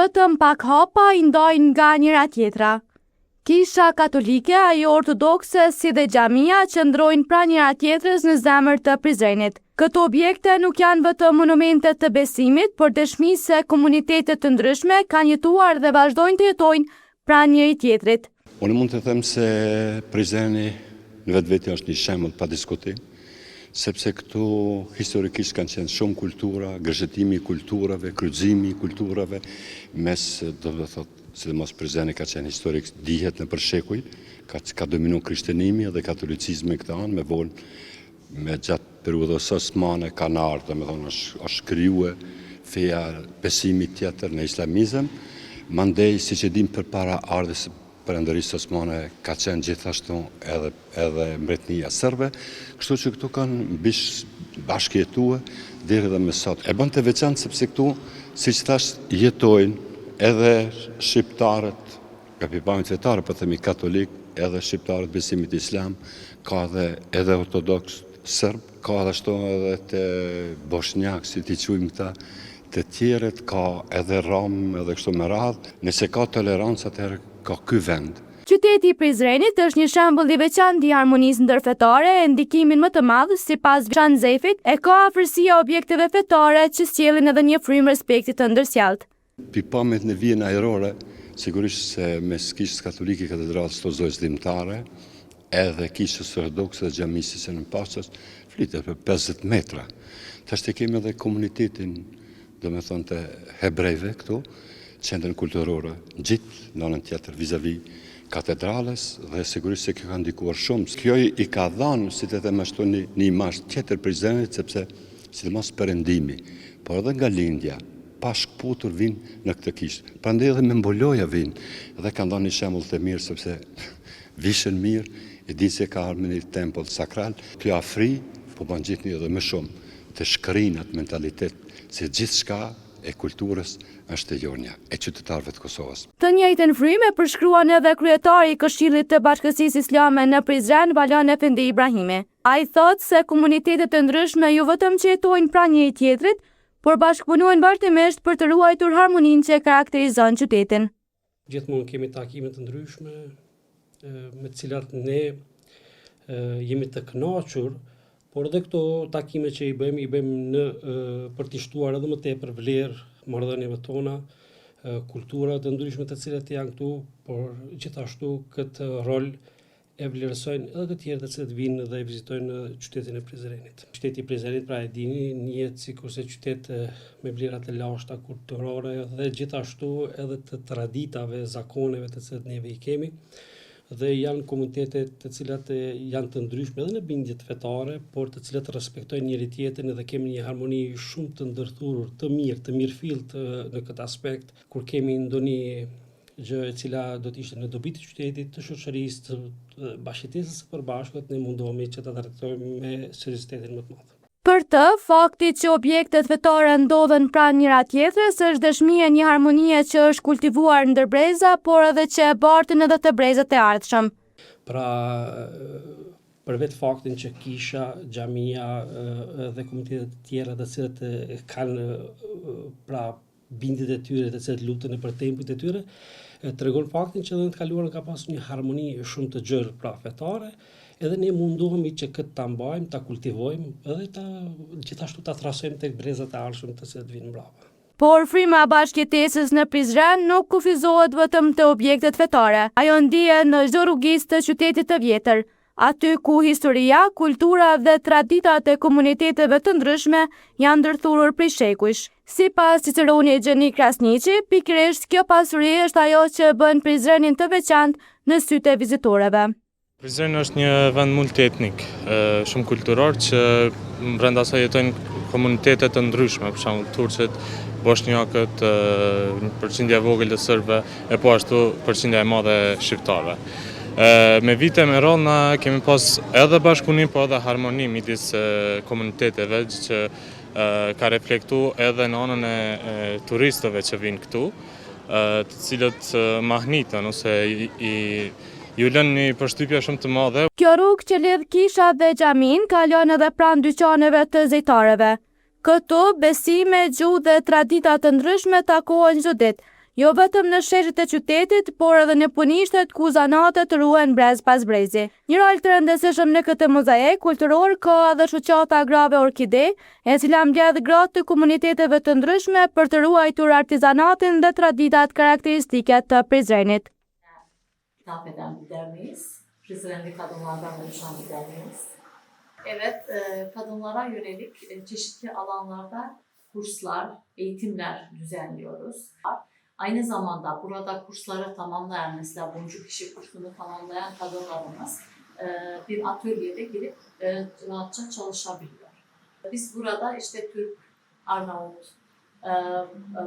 vetëm pak hapa i ndojnë nga njëra tjetra. Kisha katolike, ajo ortodokse si dhe xhamia qëndrojnë pra njëra tjetrës në zemër të Prizrenit. Këto objekte nuk janë vetëm monumente të besimit, por dëshmi se komunitetet të ndryshme kanë jetuar dhe vazhdojnë të jetojnë pra njëri tjetrit. Unë mund të them se Prizreni në vetvete është një shembull pa diskutim, sepse këtu historikisht kanë qenë shumë kultura, gërzëtimi i kulturave, kryqëzimi i kulturave, mes do të thotë, sidomos Prizreni ka qenë historik, dihet në përshekuj, ka dominu krishterimi dhe katolicizmi këtë anë, me vonë me gjatë periudhës osmane kanë ardhur, domethënë është krijuar feja besimit tjetër në islamizëm, mandej siç e dim përpara ardhes Perëndërisë osmane ka qenë gjithashtu edhe mbretënia serbe, kështu që këtu kanë bashkëjetuar deri dhe më sot. E bën të veçantë sepse këtu, siç thash, jetojnë edhe shqiptarët, kapitullimit fetare, po themi katolik, edhe shqiptarët besimit islam, ka edhe ortodoks serb, ka ashtu edhe të bosnjak, si t'i quajmë këta, të tjerët, ka edhe rom, edhe kështu me radhë. Nëse ka tolerancë, atëherë ka ky vend. Qyteti i Prizrenit është një shembull i veçantë i harmonisë ndërfetare e ndikimin më të madh sipas Xhan Zefit e ka afërsia objekteve fetare që sjellin edhe një frymë respekti të ndërsjellët. Pikpamjet në vijën ajrore, sigurisht se mes kishës katolike katedralës Tozojës Dimtare, edhe kishës ortodokse dhe xhamisë së Nënpastës, flitet për 50 metra. Tash kemi edhe komunitetin, domethënë të hebrejve këtu, qendrën kulturore, gjithë në anën tjetër vizavi katedrales dhe sigurisht se kjo ka ndikuar shumë. Kjo i ka dhënë, si të them ashtu, një imazh tjetër Prizrenit, sepse sidomos perëndimi, por edhe nga lindja, pa shkputur vinë në këtë kishë. Prandaj edhe me mboloja vinë dhe kanë dhënë një shembull të mirë sepse vishën mirë, e di se ka ardhur në një tempull sakral. Kjo afri po bën gjithnjë edhe më shumë të shkrinat mentalitet se gjithçka e kulturës është e jonja, e qytetarëve të Kosovës. Të njëjtën frymë e përshkruan edhe kryetari i Këshillit të Bashkësisë Islame në Prizren, Balan Efendi Ibrahimi. Ai thotë se komunitetet të ndryshme jo vetëm që jetojnë pranë njëri tjetrit, por bashkëpunojnë vazhdimisht për të ruajtur harmoninë që karakterizon qytetin. Gjithmonë kemi takime të ndryshme me të cilat ne jemi të kënaqur, por edhe këto takime që i bëjmë për t'i shtuar edhe më tepër vlerë marrëdhënieve tona, kultura të ndryshme të cilat janë këtu, por gjithashtu këtë rol e vlerësojnë edhe të tjerë të cilët vinë dhe e vizitojnë qytetin e Prizrenit. Qyteti i Prizrenit, pra e dini, njihet sikurse qytet me vlera të lashta kulturore dhe gjithashtu edhe të traditave, zakoneve të cilat neve i kemi. Dhe janë komunitetet të cilat janë të ndryshme edhe në bindjet fetare, por të cilat respektojnë njëri tjetrin dhe kemi një harmoni shumë të ndërthurur, të mirëfillt në këtë aspekt, kur kemi ndonjë gjë e cila do të ishte në dobi të qytetit, të shoqërisë, të bashkëjetesës së përbashkët, ne mundohemi që ta trajtojmë me seriozitetin më të madh. Për të, fakti që objektet fetare ndodhen pranë njëra tjetrës është dëshmi e një harmonie që është kultivuar ndër breza, por edhe që e bartën edhe të brezat e ardhshëm. Pra, për vetë faktin që kisha, xhamia dhe komunitetet të tjera të cilët kanë pra bindjet e tyre, të cilët lutën për tempujt e tyre, tregon faktin që edhe në të kaluarën ka pasur një harmoni shumë të gjerë pra fetare. Edhe ne mundohemi që këtë ta mbajmë, ta kultivojmë edhe gjithashtu ta thrasojmë tek brezat e ardhshëm të cilët vinë mbrapa. Por fryma e bashkëjetesës në Prizren nuk kufizohet vetëm te objektet fetare. Ajo ndihet në çdo rrugicë të qytetit të vjetër, aty ku historia, kultura dhe traditat e komuniteteve të ndryshme janë ndërthurur prej shekujsh. Sipas Ciceroni Gjeni Krasniqi, pikërisht kjo pasuri është ajo që bën Prizrenin të veçantë në sytë e vizitorëve. Prizreni është një vend multietnik, shumë kulturor, që brenda saj jetojnë komunitete të ndryshme, për shembull turqët, bosnjakët, një përqindje e vogël të serbëve, e po ashtu përqindja e madhe e shqiptarëve. Me vite me radhë na kemi pas edhe bashkëpunim, po edhe harmoni midis komuniteteve që ka reflektuar edhe në anën e turistëve që vinë këtu, të cilët mahnitën ose ju lënë një përshtypje shumë të madhe. Kjo rrugë që lidh kisha dhe xhamin kalon edhe pranë dyqaneve të zejtarëve. Këtu besime, gjuhë dhe tradita të ndryshme takohen çdo ditë, jo vetëm në sheshet e qytetit, por edhe në punishtet ku zanatet ruhen brez pas brezi. Një rol të rëndësishëm në këtë mozaik kulturor ka edhe shoqata Agrave Orkide, e cila mbledh gratë të komuniteteve të ndryshme për të ruajtur artizanatin dhe traditat karakteristike të Prizrenit. Hitap eden bir derneğiz. Prizrenli kadınlardan oluşan bir derneğiz. Evet, kadınlara yönelik çeşitli alanlarda kurslar, eğitimler düzenliyoruz. Aynı zamanda burada kursları tamamlayan, mesela boncuk işi kursunu tamamlayan kadınlarımız bir atölyede girip rahatça çalışabiliyor. Biz burada işte Türk, Arnavut,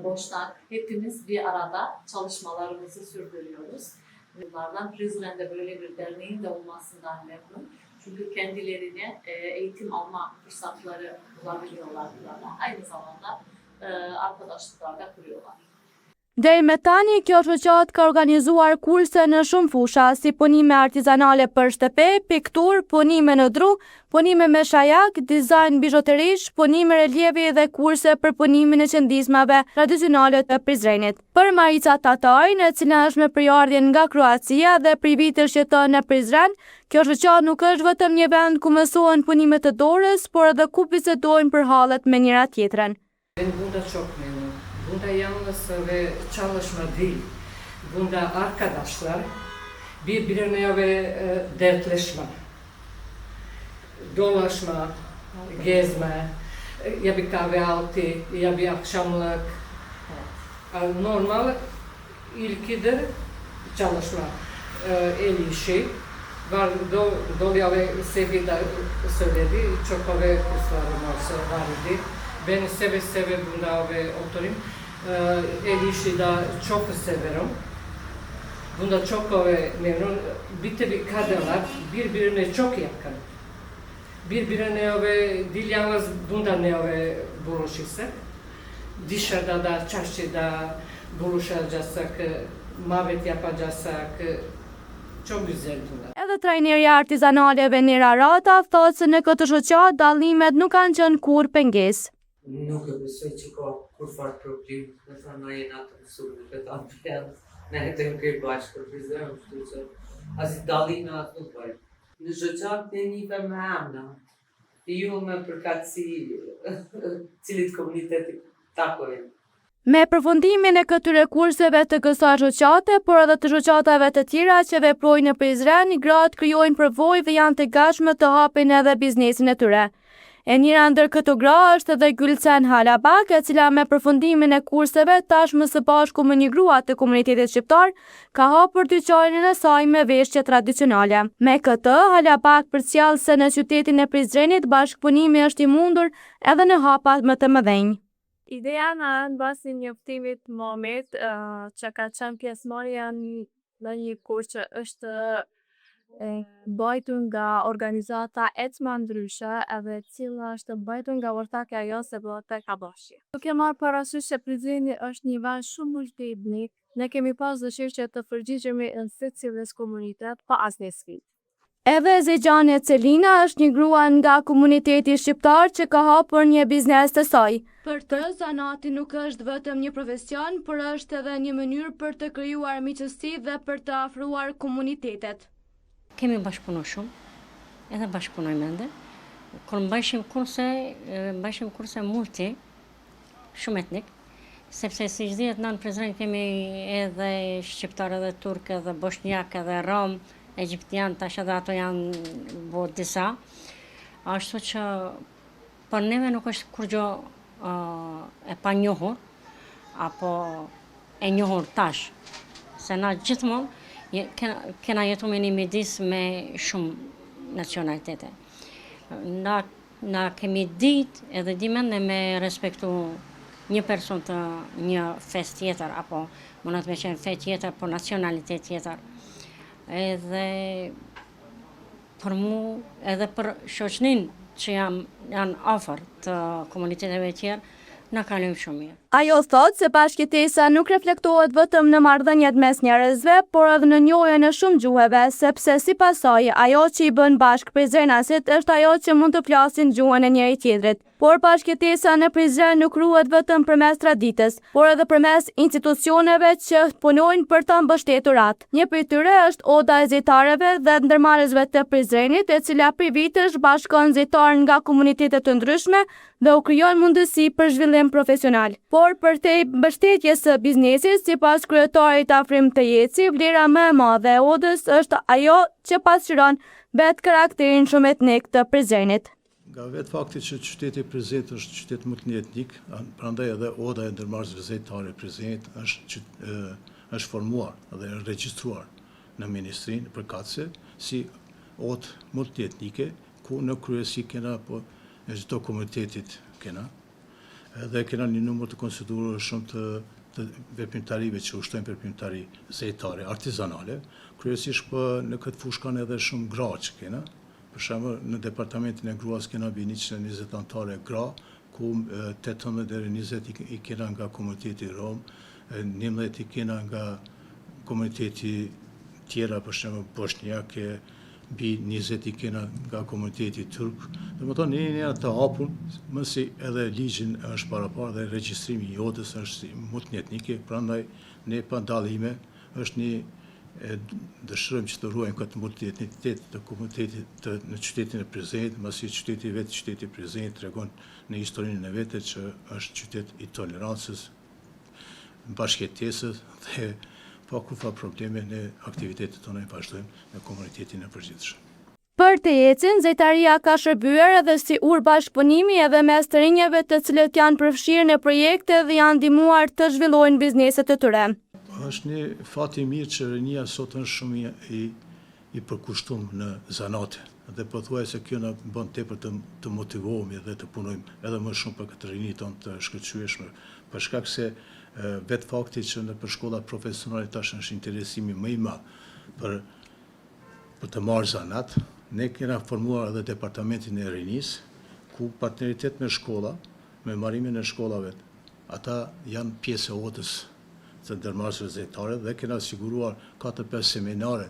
Boşnak hepimiz bir arada çalışmalarımızı sürdürüyoruz. Bunlardan Prizren'de böyle bir derneğin de olmasından memnun. Çünkü kendilerine eğitim alma fırsatları bulabiliyorlar burada. Aynı zamanda arkadaşlıklar da kuruyorlar. Deri me tani, kjo shoqat ka organizuar kurse në shumë fusha, si punime artizanale për shtëpi, piktur, punime në dru, punime me shajak, dizajn bijoterish, punime relievi dhe kurse për punimin e qëndizmave tradicionale të Prizrenit. Për Marica Tatarin, e cila është me përjardhjen nga Kroacia dhe privitësh jeton në Prizren, kjo shoqat nuk është vetëm një vend ku mësohen punime të dorës, por edhe ku bisedojnë për hallet me njëra tjetrën. Bunda çok memnun. Bunda yalnız ve çalışma değil. Bunda arkadaşlar birbirine ve dertleşme, dolaşma, gezme, ya bir kahvaltı, ya bir akşamlık. Normal ilkidir çalışma, el işi. Var, Dolya ve Sevi de söyledi, çok öyle kurslarım var idi. Ben seve bunda oturayım. El işi de çok severim. Bunda çok memnun. Bir tabi kadınlar birbirine çok yakın. Birbirine değil yalnız bunda buluşursak. Dışarıda da çarşıda buluşacaksak, muhabbet yapacaksak çok güzel bunda. Edhe trajnerja artizanale Venera Rata thotë se në këtë shoqat dallimet nuk kanë qenë kurrë pengesë. Nuk e besoj që ka kur farë problem, me thënë na jena të mësuar në këtë ambient, ne jetojmë këj bashkë për Prizren, kështu që as dallime atë nuk bëjmë. Në shoqat ne njihem me emna, ju me përkatësi cilit komuniteti takojmë. Me përfundimin e këtyre kurseve të kësaj shoqate, por edhe të shoqatave të tjera që veprojnë në Prizren, gratë krijojnë përvojë dhe janë të gatshme të hapin edhe biznesin e tyre. E njëra ndër këto gra është edhe Gülsen Halabak, e cila me përfundimin e kurseve tashmë së bashku me një grua të komunitetit shqiptar, ka hapur dyqanin e saj me veshje tradicionale. Me këtë, Halabak përcjell se në qytetin e Prizrenit bashkëpunimi është i mundur edhe në hapat më të mëdhenj. Ideja në basi njoftimit Momit që ka qenë pjesëmarrja në një kurs që është bajtur nga organizata ecma ndryshe edhe cila është bajtur nga ortakja jonë se bëhet tek Kabashi. Duke marrë parasysh që Prizreni është një vend shumë multietnik, ne kemi pas dëshirë që të përgjigjemi në secilës komunitet pa asnjë sfidë. Edhe Zexhane Celina është një grua nga komuniteti shqiptar që ka hapur një biznes të saj. Për të, zanati nuk është vetëm një profesion, por është edhe një mënyrë për të krijuar miqësi dhe për të afruar komunitetet. Kemi bashkëpunu shumë, edhe bashkëpunojmë ende. Kur mbajshim kurse multi, shumë etnik, sepse si që dihet në Prizren kemi edhe shqiptar, edhe turk, edhe bosnjak, edhe rom, egjiptian, tash edhe ato janë bo disa. Ashtu që për neve nuk është kur gjo e pa njohur, apo e njohur tash, se na gjithmonë kena jetu me një midis me shumë nacionalitete. Na kemi dit edhe dimende me respektu një person të një fest tjetër, apo mënat me qenë fe tjetër, po nacionalitet tjetër. Edhe për mu, edhe për shoqnin që janë afër të komuniteteve tjerë, na kalojmë shumë mirë. Ajo thot se bashkëtesa nuk reflektohet vetëm në marrëdhëniet mes njerëzve, por edhe në njohjen e shumë gjuhëve, sepse sipas saj, ajo që i bën bashkë Prizrenasit është ajo që mund të flasin gjuhën e njëri tjetrit. Por bashkëtesa në Prizren nuk ruhet vetëm përmes traditës, por edhe përmes institucioneve që punojnë për ta mbështetur atë. Një prej tyre është Oda e Zejtarëve dhe ndërmarrësve të Prizrenit, e cila prej vitesh bashkon zejtarë nga komunitete të ndryshme dhe u krijon mundësi për zhvillim profesional. Por për te mbështetjes së biznesit, sipas kryetarit Afrim Tejeci, vlera më e madhe e Odës është ajo që pasqyron vetë karakterin shumë etnik të Prizrenit. Nga vetë fakti që qyteti Prizrenit është qytet multietnik, prandaj edhe Oda e ndërmarrësve zejtare e Prizrenit është formuar dhe është regjistruar në ministrinë përkatëse si odë multietnike, ku në kryesi kena çdo komunitetit kena. Dhe kena një numër të konsideruar shumë të veprimtarive që ushtojnë veprimtari zejtare, artizanale. Kryesisht në këtë fushë kanë edhe shumë gra që kena. Për shembull, në departamentin e gruas kena mbi 120 anëtare gra, ku 18 deri 20 i kena nga komuniteti rom, 11 i kena nga komuniteti tjera, për shembull bosnjake, mbi 20 i kena nga komuniteti turk. Domethënë një të hapur, mësi edhe ligjin është parapar dhe regjistrimi i Odës është multietnike, prandaj ne pa dallime është një dëshirojmë që të ruajmë këtë multietnicitet të komunitetit në qytetin e Prizrenit, masi qyteti Prizrenit tregon në historinë e vete që është qytet i tolerancës, bashkëtesës dhe pa kufa probleme në aktivitetet tona i vazhdojmë në komunitetin e përgjithshëm. Për Tejecin, zejtaria ka shërbyer edhe si ur bashkëpunimi edhe mes të rinjeve të cilët janë përfshirë në projekte dhe janë ndihmuar të zhvillojnë bizneset e tyre. Është një fat i mirë që rinia sot është shumë i përkushtuar në zanate. Dhe pothuajse kjo na bën tepër të motivohemi dhe të punojmë edhe më shumë për këtë rini tonë të shkëlqyeshme, për shkak se vetë fakti që në shkolla profesionale tash është interesimi më i madh për të marrë zanat. Ne kena formuar edhe departamentin e rinisë, ku partneritet me shkolla, me marrimin e shkollave, ata janë pjesë e Odës të ndërmarrësve zejtare dhe kena siguruar 4-5 seminare,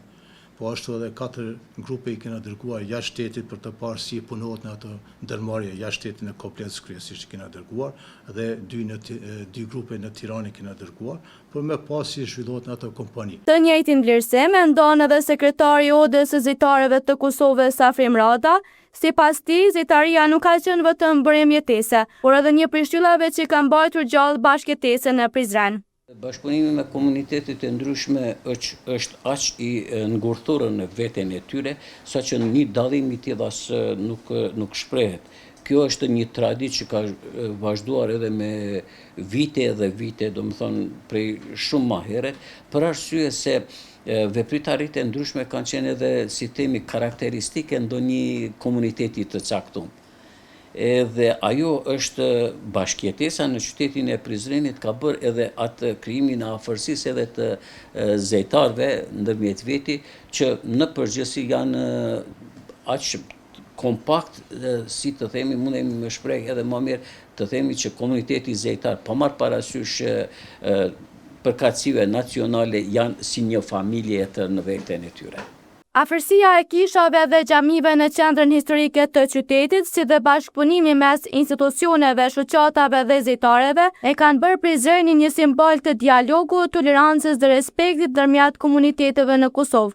po ashtu edhe 4 grupe i kena dërguar jashtë shtetit për të parë si punohet në ato ndërmarrje jashtë shtetit në Koplenc kryesisht kena dërguar dhe 2 grupe në Tiranë kena dërguar, por më pas si zhvillohet në ato kompani. Të njëjtin vlerësim mendon edhe sekretari i Odës së Zejtarëve të Kosovës Afrim Rada. Sipas tij, zejtaria nuk ka qenë vetëm bërim jetese, por edhe një prej shtyllave që ka mbajtur gjallë bashkëtesën në Prizren. Bashkëpunimi me komunitetet e ndryshme është aq i ngurthur në veten e tyre, saqë një dallim i tillë as nuk shprehet. Kjo është një traditë që ka vazhduar edhe me vite dhe vite, domethënë prej shumë më herët, për arsye se veprimtaritë e ndryshme kanë qenë edhe si themi karakteristike ndonjë komuniteti të caktuar. Edhe ajo është bashkëjetesa në qytetin e Prizrenit ka bërë edhe atë krijimin e afërsisë edhe të zejtarëve ndërmjet veti që në përgjithësi janë aq kompakt si të themi mundemi me shpreh edhe më mirë të themi që komuniteti zejtar pa marrë parasysh përkatësive nacionale janë si një familje në veten e tyre. Afërsia e kishave dhe xhamive në qendrën historike të qytetit, si dhe bashkëpunimi mes institucioneve, shoqatave dhe zejtareve, e kanë bërë Prizrenin një simbol të dialogu, tolerancës dhe respektit ndërmjet komuniteteve në Kosovë.